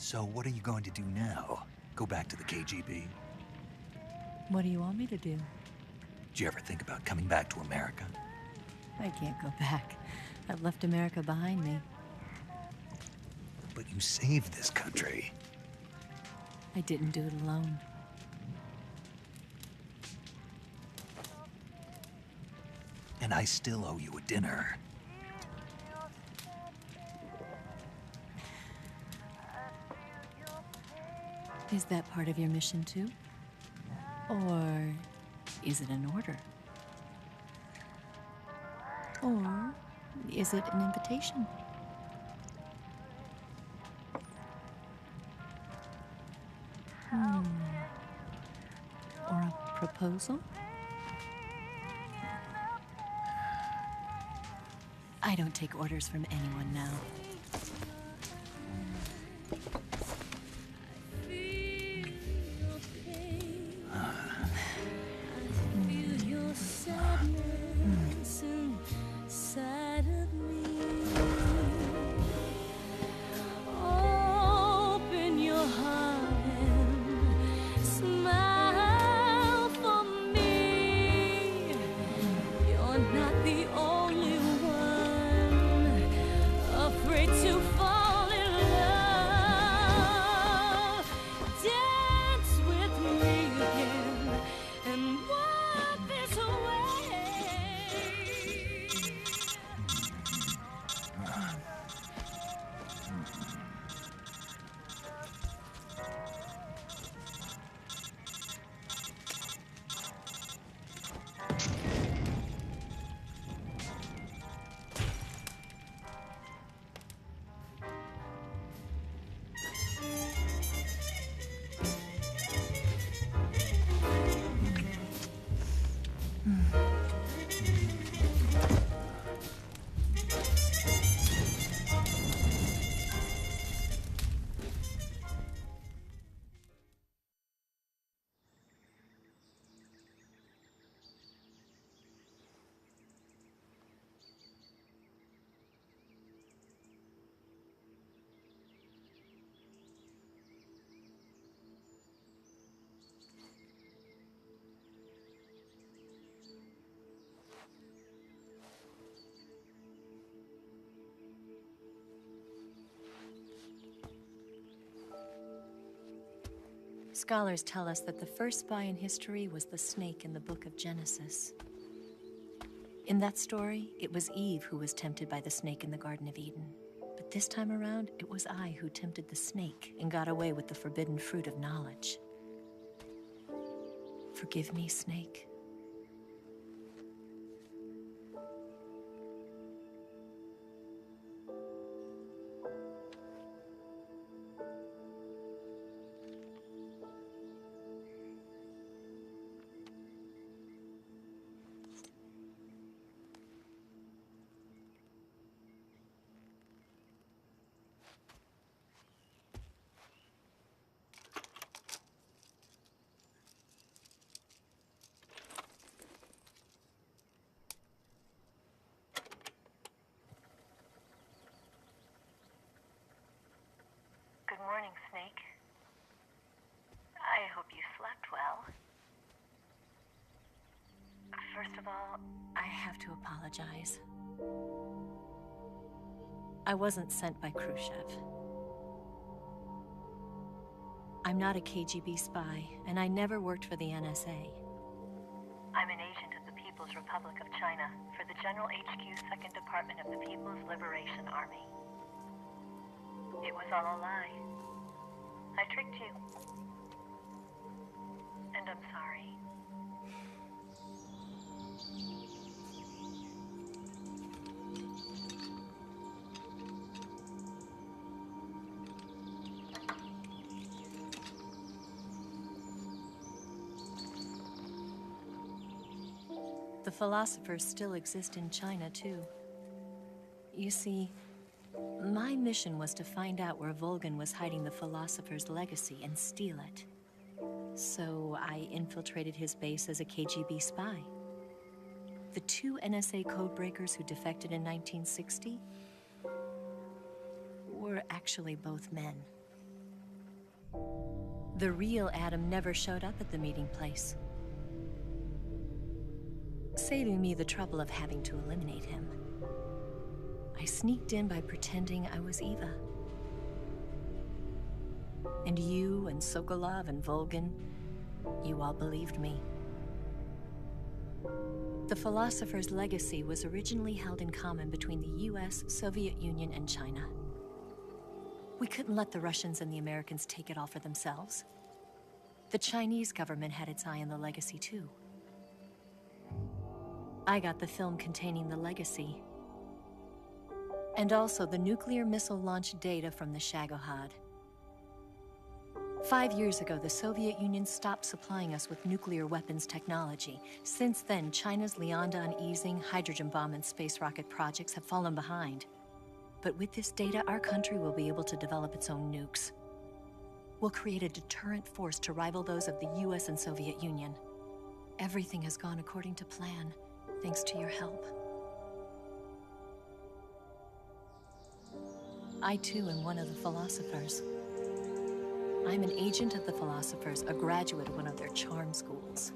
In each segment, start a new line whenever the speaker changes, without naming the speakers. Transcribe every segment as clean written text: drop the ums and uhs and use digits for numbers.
So what are you going to do now? Go back to the KGB?
What do you want me to do?
Did you ever think about coming back to America?
I can't go back. I've left America behind me.
But you saved this country.
I didn't do it alone.
And I still owe you a dinner.
Is that part of your mission too? Or is it an order? Or is it an invitation? Or a proposal? I don't take orders from anyone now. Scholars tell us that the first spy in history was the snake in the book of Genesis. In that story, it was Eve who was tempted by the snake in the Garden of Eden. But this time around, it was I who tempted the snake and got away with the forbidden fruit of knowledge. Forgive me, snake.
Good morning, Snake. I hope you slept well. First of all,
I have to apologize. I wasn't sent by Khrushchev. I'm not a KGB spy, and I never worked for the NSA.
I'm an agent of the People's Republic of China for the General HQ 2nd Department of the People's Liberation Army. It was all a lie. I tricked you. And I'm sorry.
The philosophers still exist in China, too. You see, my mission was to find out where Volgin was hiding the philosopher's legacy and steal it. So I infiltrated his base as a KGB spy. The two NSA codebreakers who defected in 1960 were actually both men. The real Adam never showed up at the meeting place, saving me the trouble of having to eliminate him. I sneaked in by pretending I was Eva. And you and Sokolov and Volgin, you all believed me. The Philosopher's legacy was originally held in common between the US, Soviet Union, and China. We couldn't let the Russians and the Americans take it all for themselves. The Chinese government had its eye on the legacy too. I got the film containing the legacy, and also the nuclear missile launch data from the Shagohod. 5 years ago, the Soviet Union stopped supplying us with nuclear weapons technology. Since then, China's Liaodong easing, hydrogen bomb, and space rocket projects have fallen behind. But with this data, our country will be able to develop its own nukes. We'll create a deterrent force to rival those of the US and Soviet Union. Everything has gone according to plan, thanks to your help. I too am one of the Philosophers. I'm an agent of the Philosophers, a graduate of one of their charm schools.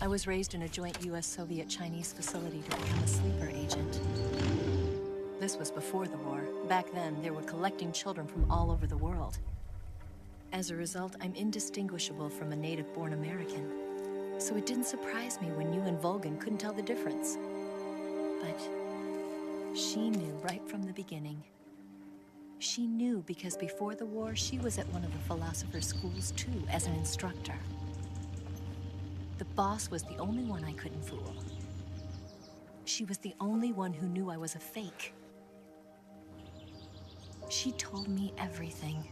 I was raised in a joint US-Soviet-Chinese facility to become a sleeper agent. This was before the war. Back then, they were collecting children from all over the world. As a result, I'm indistinguishable from a native-born American. So it didn't surprise me when you and Volgin couldn't tell the difference. But she knew right from the beginning. She knew because before the war, she was at one of the Philosopher's schools too, as an instructor. The boss was the only one I couldn't fool. She was the only one who knew I was a fake. She told me everything.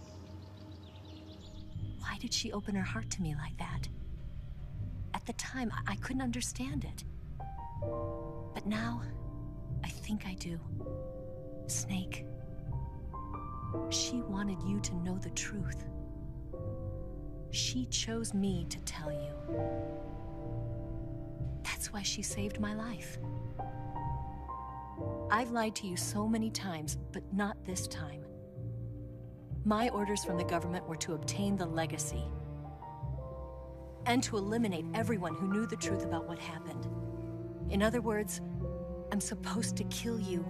Why did she open her heart to me like that? At the time, I couldn't understand it. But now, I think I do. Snake. She wanted you to know the truth. She chose me to tell you. That's why she saved my life. I've lied to you so many times, but not this time. My orders from the government were to obtain the legacy and to eliminate everyone who knew the truth about what happened. In other words, I'm supposed to kill you.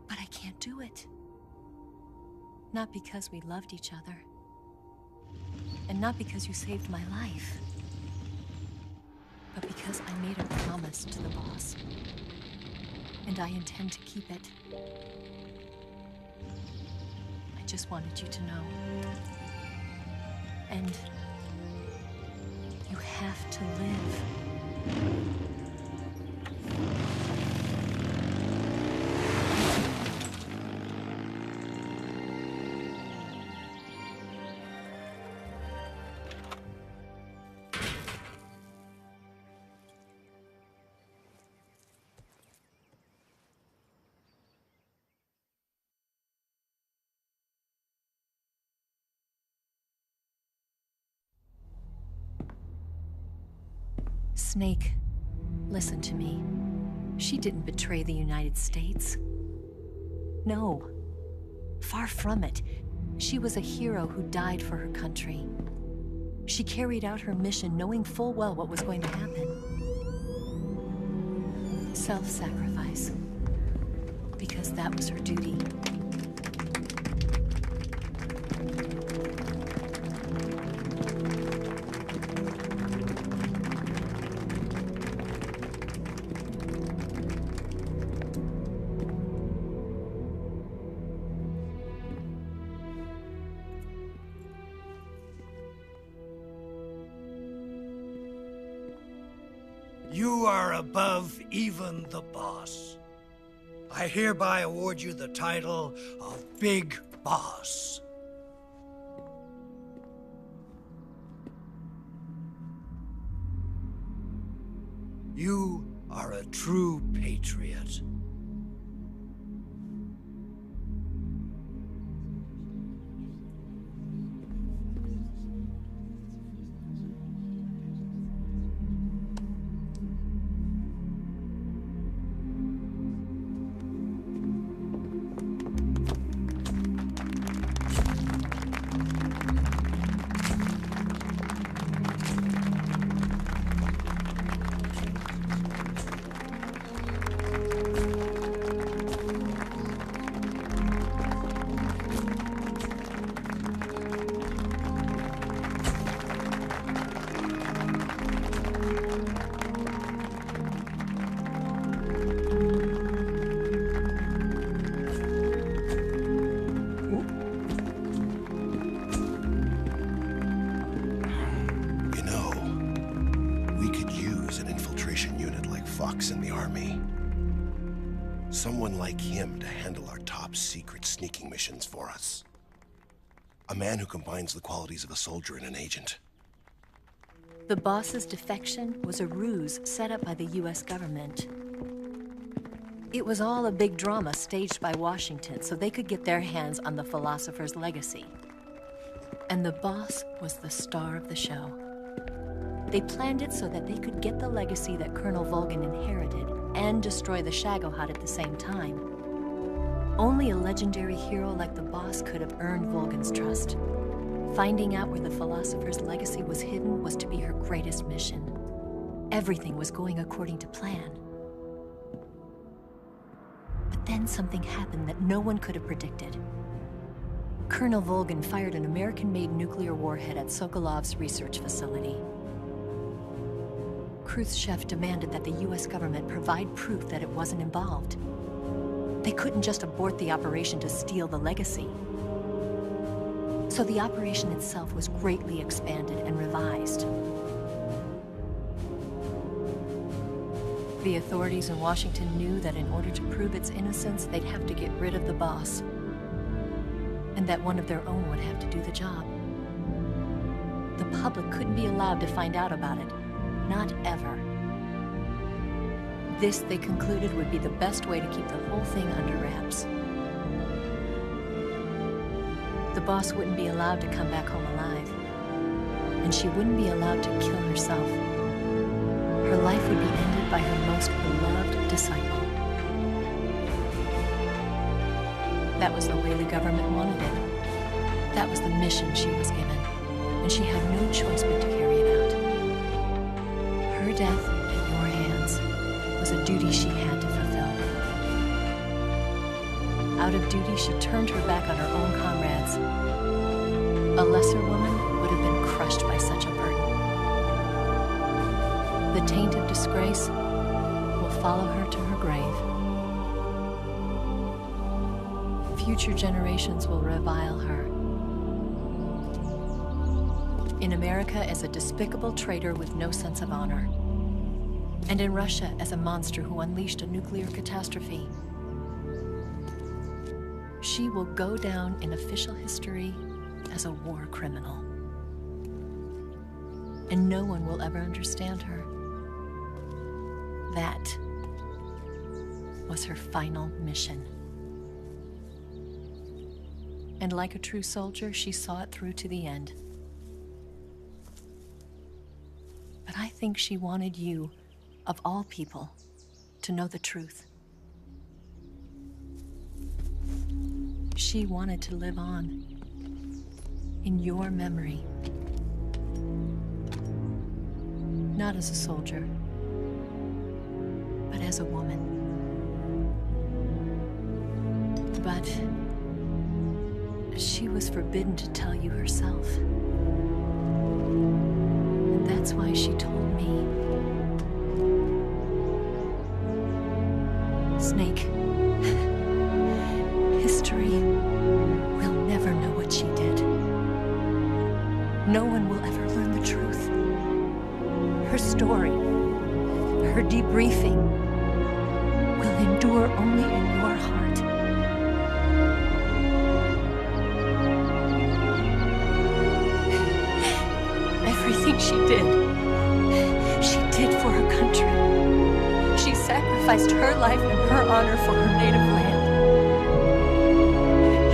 But I can't do it. Not because we loved each other. And not because you saved my life. But because I made a promise to the boss. And I intend to keep it. I just wanted you to know. And you have to live. Snake, listen to me. She didn't betray the United States. No. Far from it. She was a hero who died for her country. She carried out her mission knowing full well what was going to happen. Self-sacrifice. Because that was her duty.
You are above even the boss. I hereby award you the title of Big Boss. You are a true patriot.
Fox in the army. Someone like him to handle our top secret sneaking missions for us. A man who combines the qualities of a soldier and an agent.
The boss's defection was a ruse set up by the US government. It was all a big drama staged by Washington so they could get their hands on the philosopher's legacy. And the boss was the star of the show. They planned it so that they could get the legacy that Colonel Volgin inherited and destroy the Shagohod at the same time. Only a legendary hero like the boss could have earned Volgin's trust. Finding out where the philosopher's legacy was hidden was to be her greatest mission. Everything was going according to plan. But then something happened that no one could have predicted. Colonel Volgin fired an American-made nuclear warhead at Sokolov's research facility. Khrushchev demanded that the US government provide proof that it wasn't involved. They couldn't just abort the operation to steal the legacy. So the operation itself was greatly expanded and revised. The authorities in Washington knew that in order to prove its innocence, they'd have to get rid of the boss, and that one of their own would have to do the job. The public couldn't be allowed to find out about it. Not ever. This, they concluded, would be the best way to keep the whole thing under wraps. The boss wouldn't be allowed to come back home alive, and she wouldn't be allowed to kill herself. Her life would be ended by her most beloved disciple. That was the way the government wanted it. That was the mission she was given, and she had no choice but to carry it out. Her death at your hands was a duty she had to fulfill. Out of duty, she turned her back on her own comrades. A lesser woman would have been crushed by such a burden. The taint of disgrace will follow her to her grave. Future generations will revile her. In America as a despicable traitor with no sense of honor. And in Russia as a monster who unleashed a nuclear catastrophe. She will go down in official history as a war criminal. And no one will ever understand her. That was her final mission. And like a true soldier, she saw it through to the end. But I think she wanted you, of all people, to know the truth. She wanted to live on in your memory. Not as a soldier, but as a woman. But she was forbidden to tell you herself. And that's why she told me. Snake, history will never know what she did. No one will ever learn the truth. Her story, her debriefing, will endure only in your heart. Everything she did for her country. She sacrificed her life and her honor for her native land.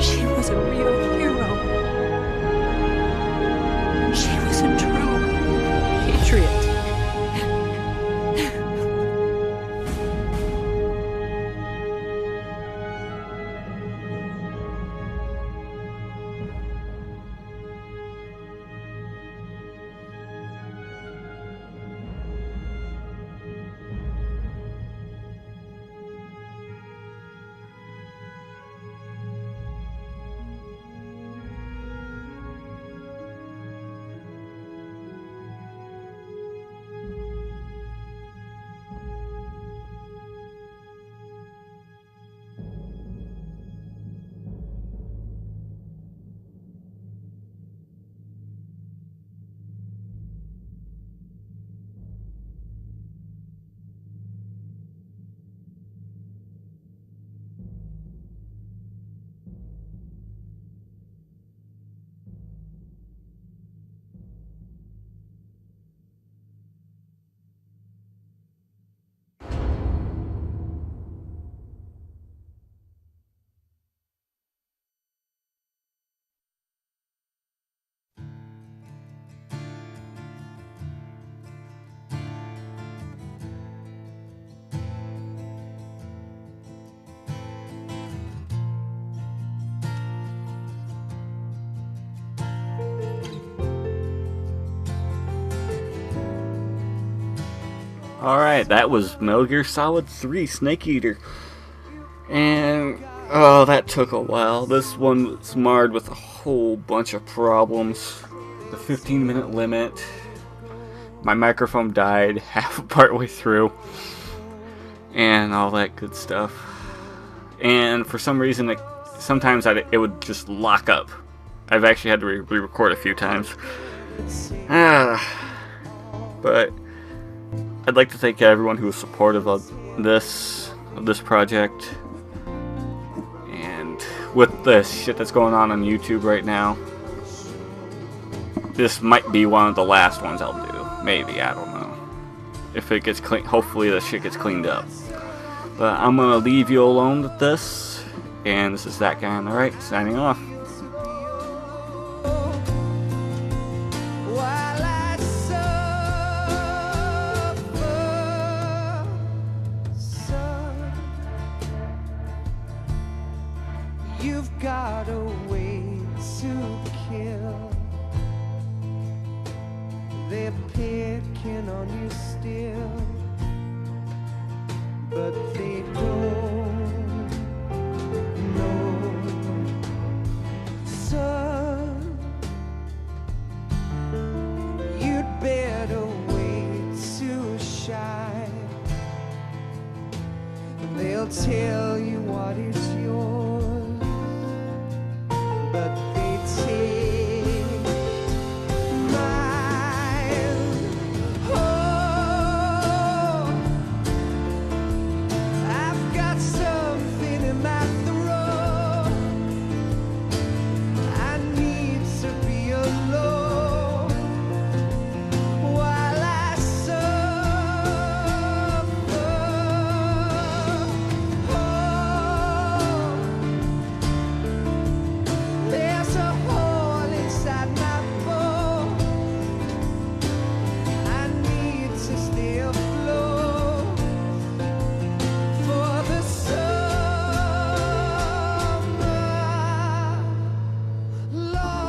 She was a real hero. She was a true patriot.
Alright, that was Metal Gear Solid 3 Snake Eater. And, oh, that took a while. This one was marred with a whole bunch of problems. The 15-minute limit. My microphone died partway through. And all that good stuff. And for some reason, sometimes it would just lock up. I've actually had to re-record a few times. But I'd like to thank everyone who was supportive of this project. And with the shit that's going on YouTube right now, this might be one of the last ones I'll do. Maybe, I don't know. If it gets clean, hopefully the shit gets cleaned up. But I'm gonna leave you alone with this. And this is That Guy on the Right, signing off.
You've got a way to kill. They're picking on you still, but they don't know. Son, you'd better wait to shine. They'll tell you what is yours, but they take mine. Oh, I've got something in my throat. I need to be alone while I suffer. There's a hole inside my bones. I need to stay afloat for the summer, Lord.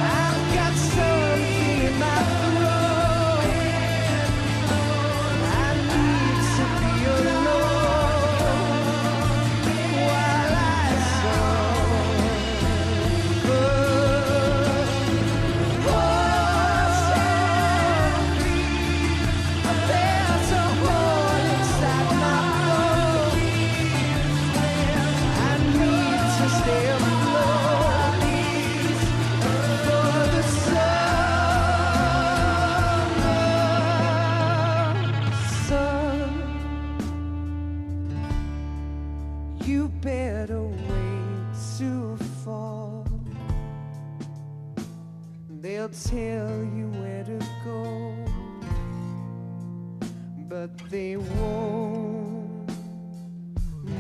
I've got something in my throat. I need to be alone while I suffer. There's a hole inside my bones. I need to stay afloat for the summer. Son, you better wait to fall. They'll tell you where to go, but they won't know.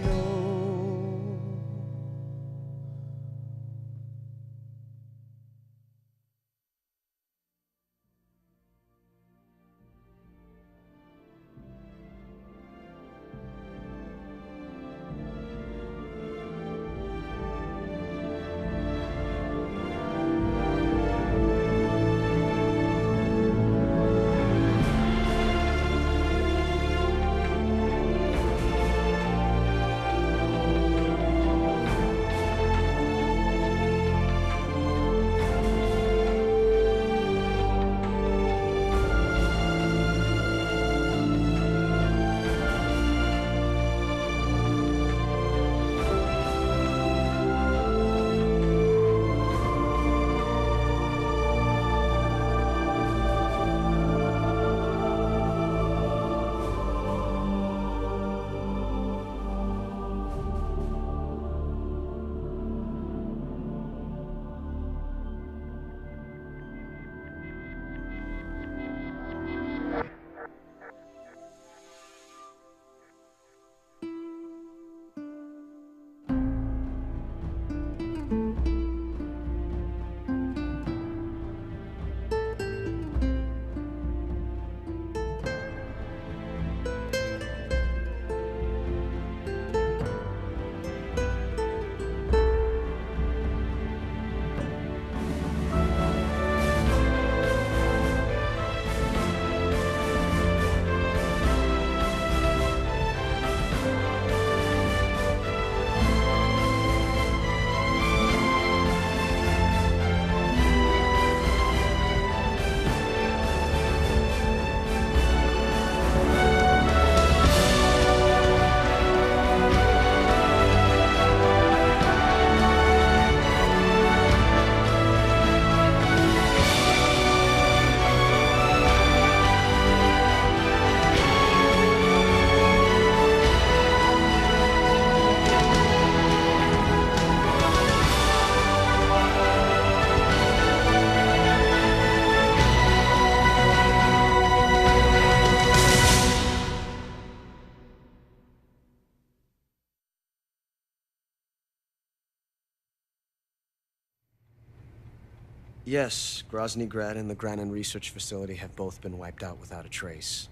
Yes, Grozny Grad and the Granin Research Facility have both been wiped out without a trace.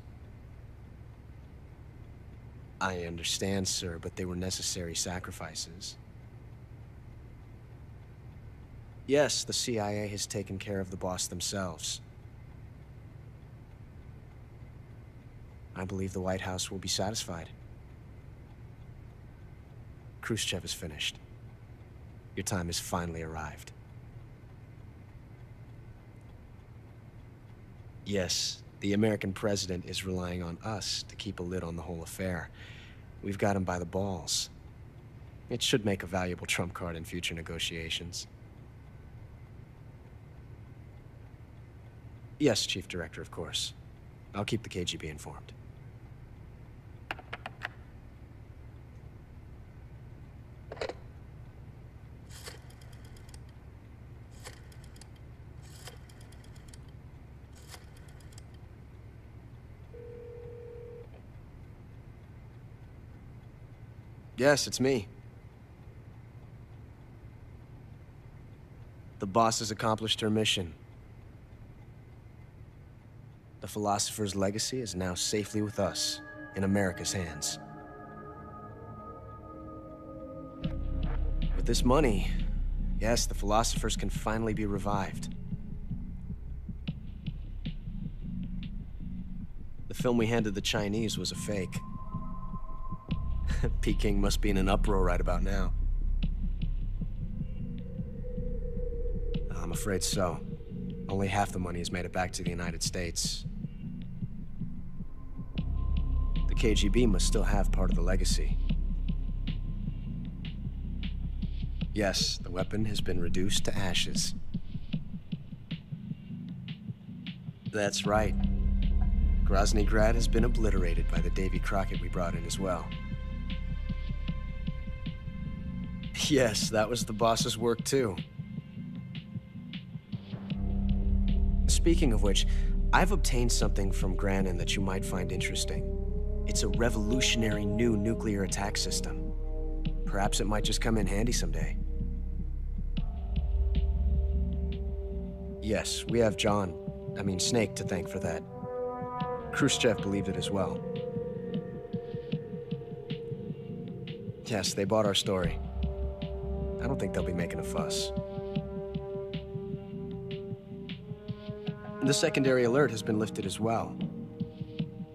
I understand, sir, but they were necessary sacrifices. Yes, the CIA has taken care of the boss themselves. I believe the White House will be satisfied. Khrushchev is finished. Your time has finally arrived. Yes, the American president is relying on us to keep a lid on the whole affair. We've got him by the balls. It should make a valuable trump card in future negotiations. Yes, Chief Director, of course. I'll keep the KGB informed. Yes, it's me. The boss has accomplished her mission. The Philosopher's legacy is now safely with us, in America's hands. With this money, yes, the Philosophers can finally be revived. The film we handed the Chinese was a fake. Peking must be in an uproar right about now. I'm afraid so. Only half the money has made it back to the United States. The KGB must still have part of the legacy. Yes, the weapon has been reduced to ashes. That's right. Grozny Grad has been obliterated by the Davy Crockett we brought in as well. Yes, that was the boss's work too. Speaking of which, I've obtained something from Granin that you might find interesting. It's a revolutionary new nuclear attack system. Perhaps it might just come in handy someday. Yes, we have Snake to thank for that. Khrushchev believed it as well. Yes, they bought our story. I don't think they'll be making a fuss. The secondary alert has been lifted as well.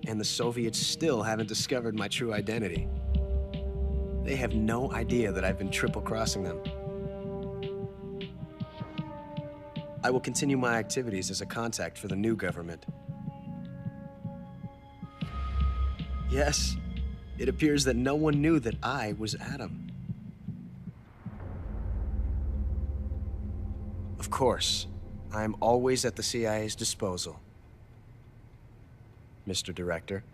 And the Soviets still haven't discovered my true identity. They have no idea that I've been triple-crossing them. I will continue my activities as a contact for the new government. Yes, it appears that no one knew that I was Adam. Of course, I am always at the CIA's disposal, Mr. Director.